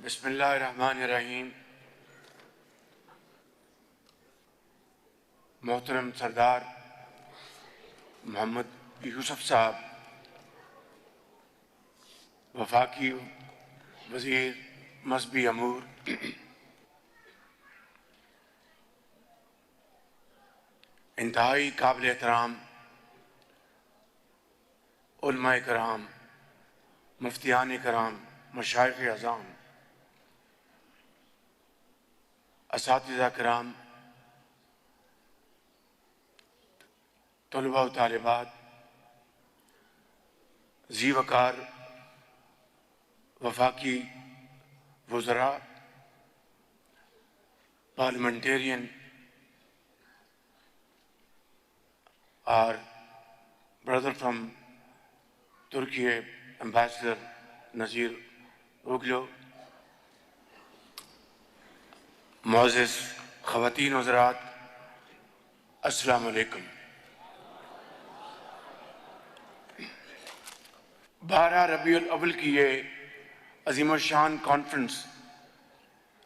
بسم اللہ الرحمن الرحیم۔ محترم سردار محمد یوسف صاحب، وفاقی وزیر مذہبی امور، انتہائی قابل احترام علماء کرام، مفتیان کرام، مشائخ اعظام، اساتذہ کرام، طلباء و طالبات، ذی وقار وفاقی وزراء، پارلیمنٹیرین اور brother from Turkey, Ambassador Nazir Oglu، معزز خواتین حضرات، السلام علیکم۔ 12 ربیع الاول کی یہ عظیم الشان کانفرنس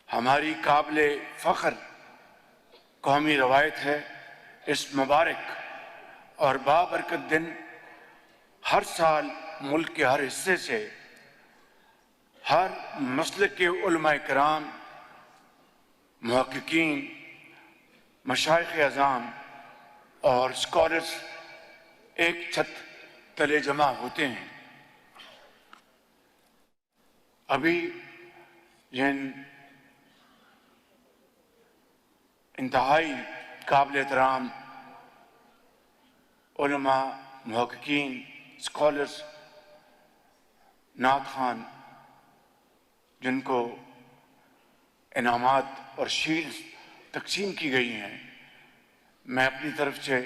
ہماری قابل فخر قومی روایت ہے۔ اس مبارک اور بابرکت دن ہر سال ملک کے ہر حصے سے ہر مسلک کے علماء کرام، محققین، مشائخ اعظام اور اسکالرز ایک چھت تلے جمع ہوتے ہیں۔ ابھی جن انتہائی قابل احترام علماء، محققین، اسکالرز، نعت خوان جن کو انعامات اور شیلڈز تقسیم کی گئی ہیں، میں اپنی طرف سے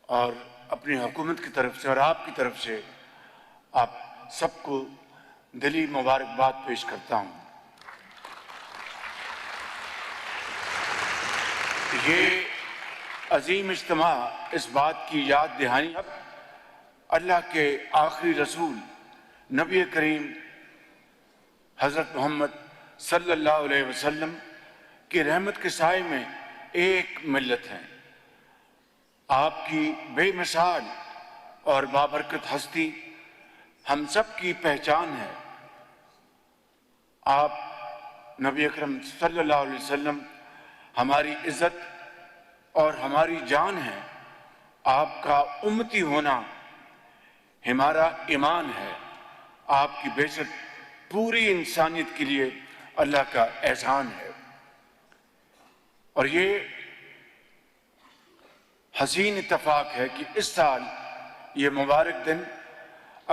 اور اپنی حکومت کی طرف سے اور آپ کی طرف سے آپ سب کو دلی مبارکباد پیش کرتا ہوں۔ یہ عظیم اجتماع اس بات کی یاد دہانی اللہ کے آخری رسول نبی کریم حضرت محمد صلی اللہ علیہ وسلم کی رحمت کے سائے میں ایک ملت ہے۔ آپ کی بے مثال اور بابرکت ہستی ہم سب کی پہچان ہے۔ آپ نبی اکرم صلی اللہ علیہ وسلم ہماری عزت اور ہماری جان ہے۔ آپ کا امتی ہونا ہمارا ایمان ہے۔ آپ کی بعثت پوری انسانیت کے لیے اللہ کا احسان ہے۔ اور یہ حسین اتفاق ہے کہ اس سال یہ مبارک دن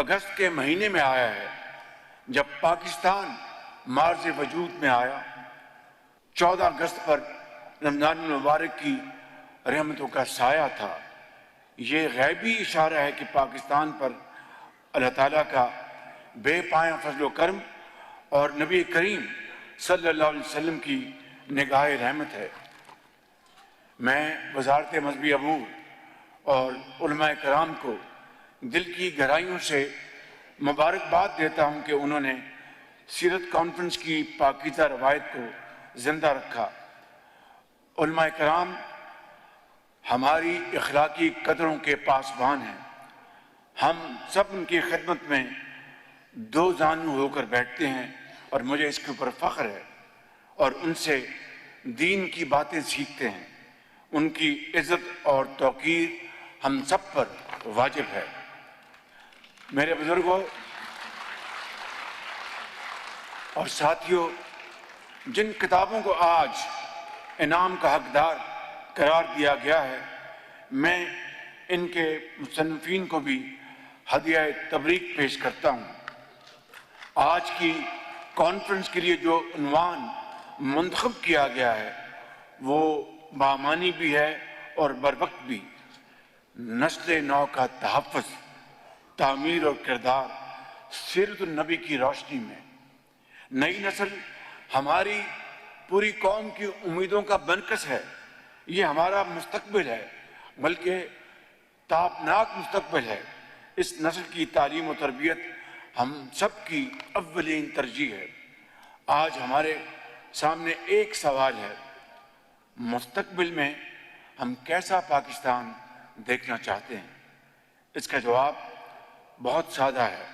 اگست کے مہینے میں آیا ہے، جب پاکستان معرض وجود میں آیا۔ 14 اگست پر رمضان المبارک کی رحمتوں کا سایہ تھا۔ یہ غیبی اشارہ ہے کہ پاکستان پر اللہ تعالیٰ کا بے پایاں فضل و کرم اور نبی کریم صلی اللہ علیہ وسلم کی نگاہ رحمت ہے۔ میں وزارت مذہبی امور اور علماء کرام کو دل کی گہرائیوں سے مبارکباد دیتا ہوں کہ انہوں نے سیرت کانفرنس کی پاکیزہ روایت کو زندہ رکھا۔ علماء کرام ہماری اخلاقی قدروں کے پاسبان ہیں۔ ہم سب ان کی خدمت میں دو زانو ہو کر بیٹھتے ہیں اور مجھے اس کے اوپر فخر ہے، اور ان سے دین کی باتیں سیکھتے ہیں۔ ان کی عزت اور توقیر ہم سب پر واجب ہے۔ میرے بزرگوں اور ساتھیوں، جن کتابوں کو آج انعام کا حقدار قرار دیا گیا ہے، میں ان کے مصنفین کو بھی ہدیہ تبریک پیش کرتا ہوں۔ آج کی کانفرنس کے لیے جو عنوان منتخب کیا گیا ہے وہ بامانی بھی ہے اور بروقت بھی۔ نسل نو کا تحفظ، تعمیر اور کردار سیرت النبی کی روشنی میں۔ نئی نسل ہماری پوری قوم کی امیدوں کا بنکس ہے۔ یہ ہمارا مستقبل ہے، بلکہ تابناک مستقبل ہے۔ اس نسل کی تعلیم و تربیت ہم سب کی اولین ترجیح ہے۔ آج ہمارے سامنے ایک سوال ہے، مستقبل میں ہم کیسا پاکستان دیکھنا چاہتے ہیں؟ اس کا جواب بہت سادہ ہے،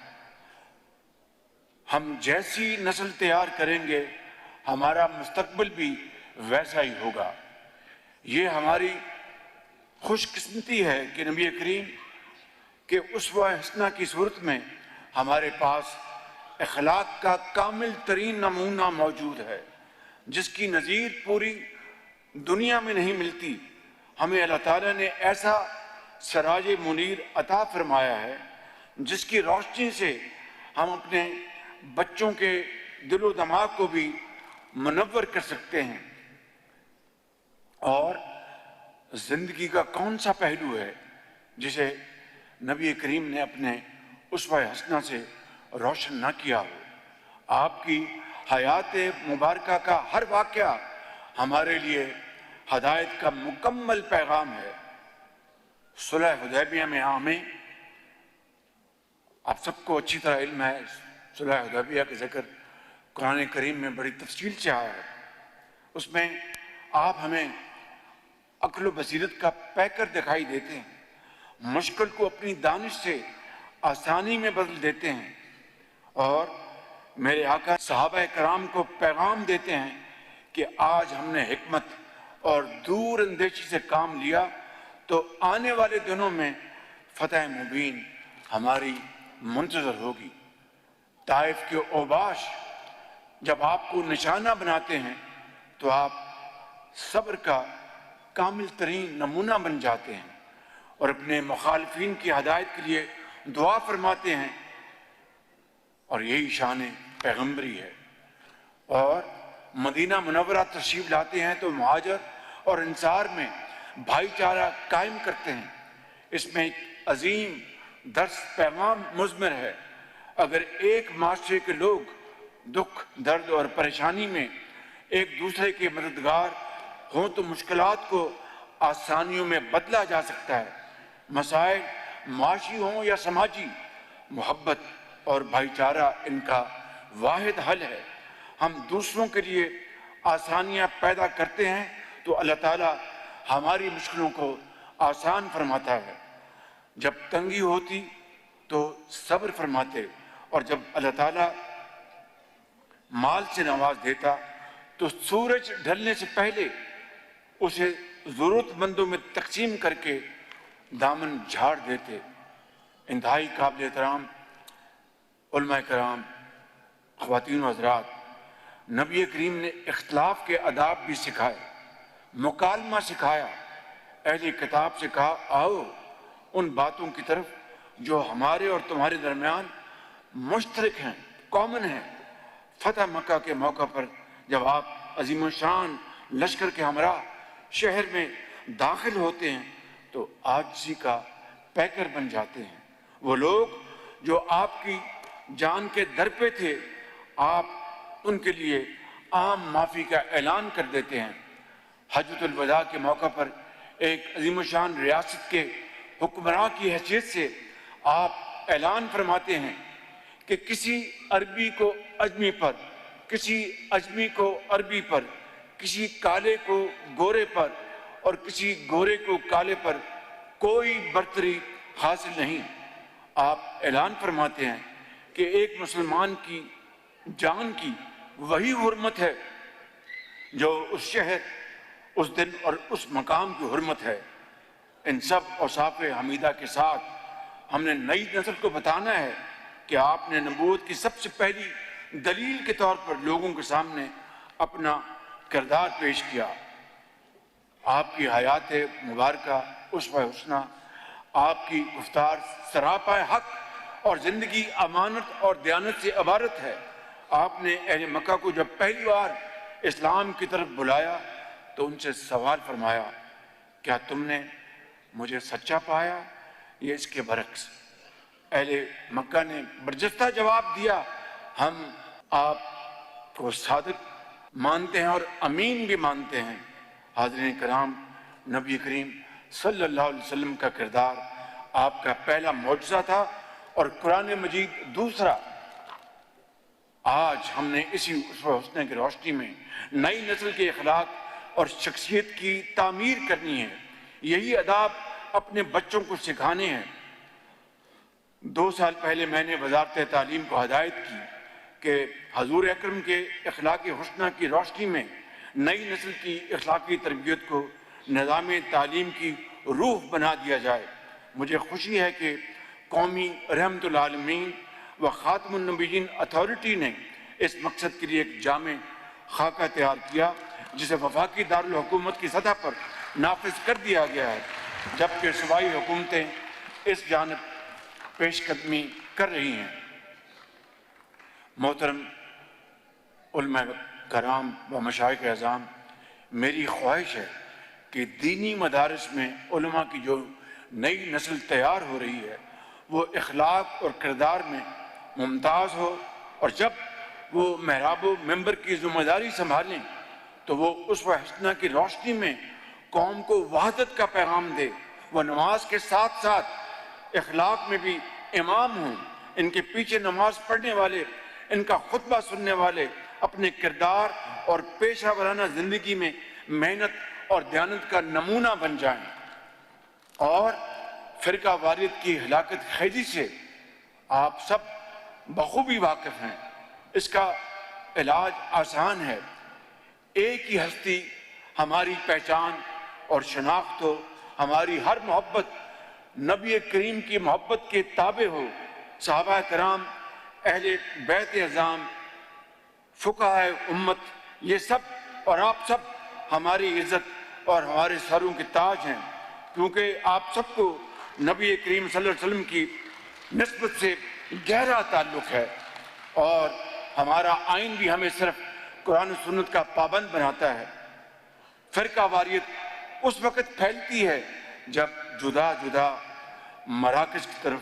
ہم جیسی نسل تیار کریں گے ہمارا مستقبل بھی ویسا ہی ہوگا۔ یہ ہماری خوش قسمتی ہے کہ نبی کریم کے اسوہ حسنہ کی صورت میں ہمارے پاس اخلاق کا کامل ترین نمونہ موجود ہے، جس کی نظیر پوری دنیا میں نہیں ملتی۔ ہمیں اللہ تعالیٰ نے ایسا سراج منیر عطا فرمایا ہے جس کی روشنی سے ہم اپنے بچوں کے دل و دماغ کو بھی منور کر سکتے ہیں۔ اور زندگی کا کون سا پہلو ہے جسے نبی کریم نے اپنے اسوہ حسنہ سے روشن نہ کیا ہو؟ آپ کی حیات مبارکہ کا ہر واقعہ ہمارے لیے ہدایت کا مکمل پیغام ہے۔ صلح حدیبیہ میں ہمیں، آپ سب کو اچھی طرح علم ہے، صلح حدیبیہ کا ذکر قرآن کریم میں بڑی تفصیل سے آیا ہے۔ اس میں آپ ہمیں عقل و بصیرت کا پیکر دکھائی دیتے ہیں، مشکل کو اپنی دانش سے آسانی میں بدل دیتے ہیں، اور میرے آقا صحابہ کرام کو پیغام دیتے ہیں کہ آج ہم نے حکمت اور دور اندیشی سے کام لیا تو آنے والے دنوں میں فتح مبین ہماری منتظر ہوگی۔ طائف کے اوباش جب آپ کو نشانہ بناتے ہیں تو آپ صبر کا کامل ترین نمونہ بن جاتے ہیں اور اپنے مخالفین کی ہدایت کے لیے دعا فرماتے ہیں، اور یہی شان پیغمبری ہے۔ اور مدینہ منورہ تشریف لاتے ہیں تو مہاجر اور انصار میں بھائی چارہ قائم کرتے ہیں۔ اس میں ایک عظیم درس پیغام مضمر ہے۔ اگر ایک معاشرے کے لوگ دکھ، درد اور پریشانی میں ایک دوسرے کے مددگار ہوں تو مشکلات کو آسانیوں میں بدلا جا سکتا ہے۔ مسائل معاشی ہوں یا سماجی، محبت اور بھائی چارہ ان کا واحد حل ہے۔ ہم دوسروں کے لیے آسانیاں پیدا کرتے ہیں تو اللہ تعالیٰ ہماری مشکلوں کو آسان فرماتا ہے۔ جب تنگی ہوتی تو صبر فرماتے، اور جب اللہ تعالیٰ مال سے نواز دیتا تو سورج ڈھلنے سے پہلے اسے ضرورت مندوں میں تقسیم کر کے دامن جھاڑ دیتے۔ انتہائی قابل احترام علماء کرام، خواتین و حضرات، نبی کریم نے اختلاف کے آداب بھی سکھائے، مکالمہ سکھایا۔ اہل کتاب سے کہا، آؤ ان باتوں کی طرف جو ہمارے اور تمہارے درمیان مشترک ہیں، کامن ہیں۔ فتح مکہ کے موقع پر جب آپ عظیم الشان لشکر کے ہمراہ شہر میں داخل ہوتے ہیں تو عاجزی کا پیکر بن جاتے ہیں۔ وہ لوگ جو آپ کی جان کے در پہ تھے، آپ ان کے لیے عام معافی کا اعلان کر دیتے ہیں۔ حجۃ الوداع کے موقع پر ایک عظیم الشان ریاست کے حکمراں کی حیثیت سے آپ اعلان فرماتے ہیں کہ کسی عربی کو اجمی پر، کسی اجمی کو عربی پر، کسی کالے کو گورے پر اور کسی گورے کو کالے پر کوئی برتری حاصل نہیں۔ آپ اعلان فرماتے ہیں کہ ایک مسلمان کی جان کی وہی حرمت ہے جو اس شہر، اس دن اور اس مقام کی حرمت ہے۔ ان سب اوصاف حمیدہ کے ساتھ ہم نے نئی نسل کو بتانا ہے کہ آپ نے نبوت کی سب سے پہلی دلیل کے طور پر لوگوں کے سامنے اپنا کردار پیش کیا۔ آپ کی حیات مبارکہ اسوہ حسنہ، آپ کی گفتار سراپا حق اور زندگی امانت اور دیانت سے عبارت ہے۔ آپ نے اہل مکہ کو جب پہلی بار اسلام کی طرف بلایا تو ان سے سوال فرمایا، کیا تم نے مجھے سچا پایا یا اس کے برعکس؟ اہل مکہ نے برجستہ جواب دیا، ہم آپ کو صادق مانتے ہیں اور امین بھی مانتے ہیں۔ حاضرین کرام، نبی کریم صلی اللہ علیہ وسلم کا کردار آپ کا پہلا معجزہ تھا اور قرآن مجید دوسرا۔ آج ہم نے اسی اسوہ حسنہ کی روشنی میں نئی نسل کے اخلاق اور شخصیت کی تعمیر کرنی ہے، یہی آداب اپنے بچوں کو سکھانے ہیں۔ 2 سال پہلے میں نے وزارت تعلیم کو ہدایت کی کہ حضور اکرم کے اخلاقی حسنہ کی روشنی میں نئی نسل کی اخلاقی تربیت کو نظام تعلیم کی روح بنا دیا جائے۔ مجھے خوشی ہے کہ قومی رحمت العالمین و خاتم النبیین اتھارٹی نے اس مقصد کے لیے ایک جامع خاکہ تیار کیا، جسے وفاقی دارالحکومت کی سطح پر نافذ کر دیا گیا ہے، جبکہ صوبائی حکومتیں اس جانب پیش قدمی کر رہی ہیں۔ محترم علماء کرام و مشائخ اعظام، میری خواہش ہے کہ دینی مدارس میں علماء کی جو نئی نسل تیار ہو رہی ہے وہ اخلاق اور کردار میں ممتاز ہو، اور جب وہ محراب و منبر کی ذمہ داری سنبھالیں تو وہ اسوہ حسنہ کی روشنی میں قوم کو وحدت کا پیغام دے۔ وہ نماز کے ساتھ ساتھ اخلاق میں بھی امام ہوں، ان کے پیچھے نماز پڑھنے والے، ان کا خطبہ سننے والے اپنے کردار اور پیشہ ورانہ زندگی میں محنت اور دیانت کا نمونہ بن جائیں۔ اور فرقہ واریت کی ہلاکت خیزی سے آپ سب بخوبی واقف ہیں، اس کا علاج آسان ہے۔ ایک ہی ہستی ہماری پہچان اور شناخت ہو، ہماری ہر محبت نبی کریم کی محبت کے تابع ہو۔ صحابہ کرام، اہل بیت اعظام، فقہاء امت، یہ سب اور آپ سب ہماری عزت اور ہمارے سروں کے تاج ہیں، کیونکہ آپ سب کو نبی کریم صلی اللہ علیہ وسلم کی نسبت سے گہرا تعلق ہے، اور ہمارا آئین بھی ہمیں صرف قرآن و سنت کا پابند بناتا ہے۔ فرقہ واریت اس وقت پھیلتی ہے جب جدا جدا مراکز کی طرف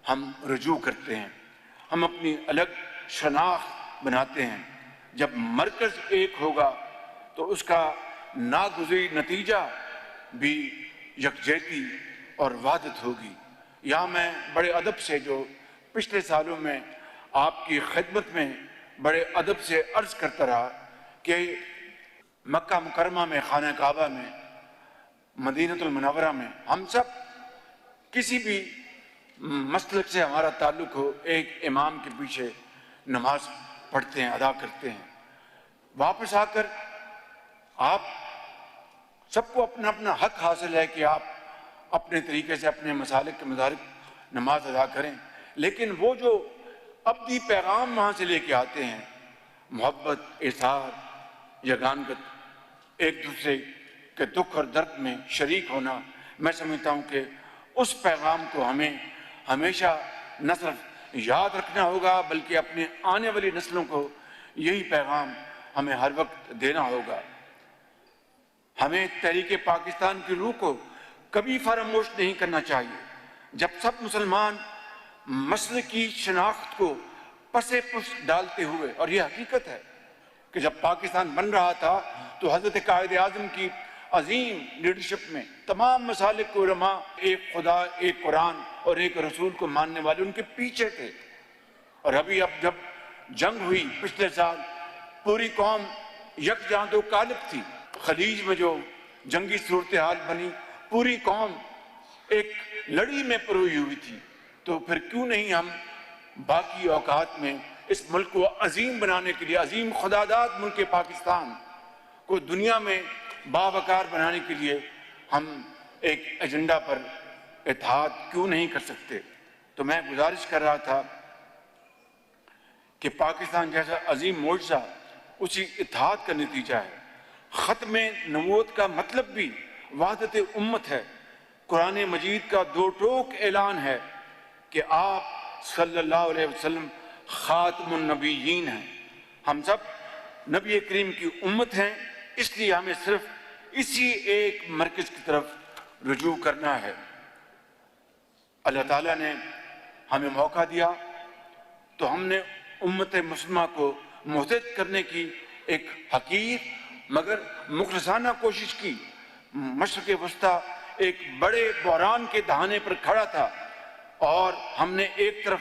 ہم رجوع کرتے ہیں، ہم اپنی الگ شناخت بناتے ہیں۔ جب مرکز ایک ہوگا تو اس کا ناگزیر نتیجہ بھی یکجہتی اور وحدت ہوگی۔ یہاں میں بڑے ادب سے، جو پچھلے سالوں میں آپ کی خدمت میں بڑے ادب سے عرض کرتا رہا کہ مکہ مکرمہ میں، خانہ کعبہ میں، مدینہ المنورہ میں ہم سب کسی بھی مسلک سے ہمارا تعلق ہو، ایک امام کے پیچھے نماز پڑھتے ہیں، ادا کرتے ہیں۔ واپس آ کر آپ سب کو اپنا اپنا حق حاصل ہے کہ آپ اپنے طریقے سے اپنے مسالک کے مطابق نماز ادا کریں، لیکن وہ جو ابدی پیغام وہاں سے لے کے آتے ہیں، محبت، ایثار، یگانگت، ایک دوسرے کے دکھ اور درد میں شریک ہونا، میں سمجھتا ہوں کہ اس پیغام کو ہمیں ہمیشہ نہ صرف یاد رکھنا ہوگا بلکہ اپنے آنے والی نسلوں کو یہی پیغام ہمیں ہر وقت دینا ہوگا۔ ہمیں تحریک پاکستان کی روح کو کبھی فراموش نہیں کرنا چاہیے۔ جب سب مسلمان مسلکی شناخت کو پس پس ڈالتے ہوئے، اور یہ حقیقت ہے کہ جب پاکستان بن رہا تھا تو حضرت قائد اعظم کی عظیم لیڈرشپ میں تمام مسالک کے علماء ایک خدا، ایک قرآن اور ایک رسول کو ماننے والے ان کے پیچھے تھے۔ اور اب جب جنگ ہوئی پچھلے سال، پوری قوم یکجاں و غالب تھی۔ خلیج میں جو جنگی صورتحال بنی، پوری قوم ایک لڑی میں پروئی ہوئی تھی۔ تو پھر کیوں نہیں ہم باقی اوقات میں اس ملک کو عظیم بنانے کے لیے، عظیم خداداد ملک پاکستان کو دنیا میں باوقار بنانے کے لیے ہم ایک ایجنڈا پر اتحاد کیوں نہیں کر سکتے؟ تو میں گزارش کر رہا تھا کہ پاکستان جیسا عظیم معجزہ اسی اتحاد کا نتیجہ ہے۔ ختم نبوت کا مطلب بھی وحدت امت ہے۔ قرآن مجید کا 2 ٹوک اعلان ہے کہ آپ صلی اللہ علیہ وسلم خاتم النبیین ہیں۔ ہم سب نبی کریم کی امت ہیں، اس لیے ہمیں صرف اسی ایک مرکز کی طرف رجوع کرنا ہے۔ اللہ تعالیٰ نے ہمیں موقع دیا تو ہم نے امت مسلمہ کو متحد کرنے کی ایک حقیر مگر مخلصانہ کوشش کی۔ مشرق وسطیٰ ایک بڑے بحران کے دہانے پر کھڑا تھا، اور ہم نے ایک طرف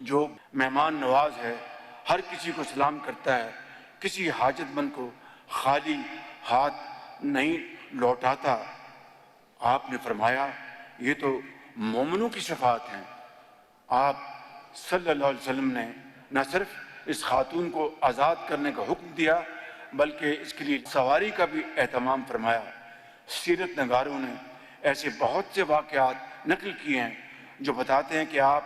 جو مہمان نواز ہے، ہر کسی کو سلام کرتا ہے، کسی حاجت مند کو خالی ہاتھ نہیں لوٹاتا۔ آپ نے فرمایا یہ تو مومنوں کی صفات ہیں۔ آپ صلی اللہ علیہ وسلم نے نہ صرف اس خاتون کو آزاد کرنے کا حکم دیا بلکہ اس کے لیے سواری کا بھی اہتمام فرمایا۔ سیرت نگاروں نے ایسے بہت سے واقعات نقل کیے ہیں جو بتاتے ہیں کہ آپ